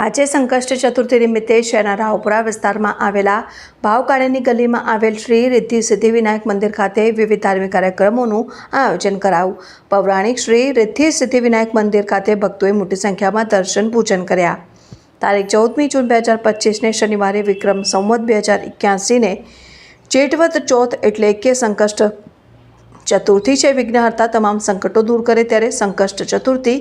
આજે સંકષ્ટ ચતુર્થી નિમિત્તે શહેરના રાવપુરા વિસ્તારમાં આવેલા ભાવકાળીની ગલીમાં આવેલ શ્રી રિદ્ધિ સિદ્ધિ વિનાયક મંદિર ખાતે વિવિધ ધાર્મિક કાર્યક્રમોનું આયોજન કરાયું। પૌરાણિક શ્રી રિદ્ધિ સિદ્ધિ વિનાયક મંદિર ખાતે ભક્તોએ મોટી સંખ્યામાં દર્શન પૂજન કર્યા। તારીખ 14 જૂન 2025ને શનિવારે વિક્રમ સંવત 2081ને જેઠવત ચોથ એટલે કે સંકષ્ટ ચતુર્થી છે। વિઘ્નહર્તા તમામ સંકટો દૂર કરે ત્યારે સંકષ્ટ ચતુર્થી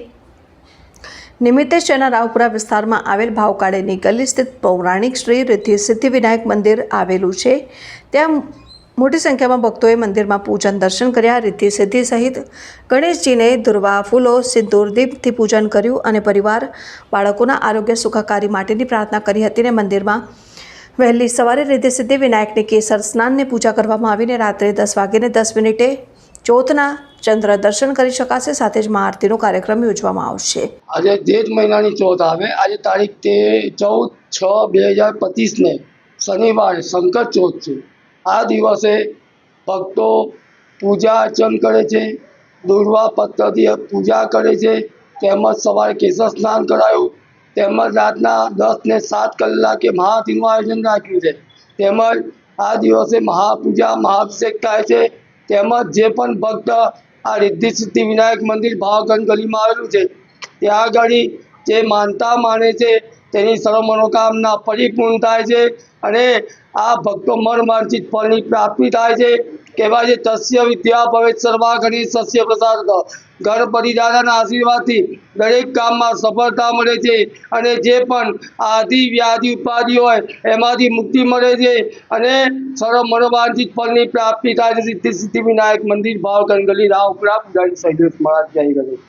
નિમિત્તે શહેરના રાવપુરા વિસ્તારમાં આવેલ ભાવકાળીની ગલી સ્થિત પૌરાણિક શ્રી રિદ્ધિ સિદ્ધિ વિનાયક મંદિર આવેલું છે। ત્યાં મોટી સંખ્યામાં ભક્તોએ મંદિરમાં પૂજન દર્શન કર્યા। રિદ્ધિ સિદ્ધિ સહિત ગણેશજીને દુર્વા ફૂલો સિંદૂર દીપથી પૂજન કર્યું અને પરિવાર બાળકોના આરોગ્ય સુખાકારી માટેની પ્રાર્થના કરી હતી। ને મંદિરમાં વહેલી સવારે રિદ્ધિ સિદ્ધિ વિનાયકની કેસર સ્નાનની પૂજા કરવામાં આવીને રાત્રે 10:10 ચોથના ચંદ્ર દર્શન કરી શકાશે। સાથે જ મહાઆરતીનો કાર્યક્રમ યોજવામાં આવશે। આજે જેઠ મહિનાની ચોથ આવે। આજે તારીખ 14/6/2025ને શનિવારે સંકટ ચોથ છે। આ દિવસે ભક્તો પૂજા અર્ચન કરે છે, દુર્વા પત્રથી પૂજા કરે છે, તેમજ સવારે કેસર સ્નાન કરાયું, તેમજ રાતના 10 ને 7 કલાકે મહાઆરતીનું આયોજન રાખ્યું છે। તેમજ આ દિવસે મહાપૂજા મહાઅભિષેક થાય છે। તેમજ જે પણ ભક્ત આ રિદ્ધિ સિદ્ધિ વિનાયક મંદિર ભાવગણ ગલીમાં આવેલું છે ત્યાં આગળ જે માનતા માને છે તેની સર્વ મનોકામના પરિપૂર્ણ થાય છે અને આ ભક્તો મનવાંછિત ફળની પ્રાપ્તિ થાય છે। કહેવાય છે તસ્ય વિદ્યા ભવેત સર્વા ગણેશ સસ્ય પ્રસાદ। ઘર પરિવારના આશીર્વાદથી દરેક કામમાં સફળતા મળે છે અને જે પણ આદિ વ્યાધિ ઉપાધિ હોય એમાંથી મુક્તિ મળે છે અને સર્વ મનોવાંછિત ફળની પ્રાપ્તિ થાય છે। રિદ્ધિ સિદ્ધિ વિનાયક મંદિર ભાવગણ ગલી રાવપુરા પૂજારી સૈલેશ મહારાજ જય ગણેશ।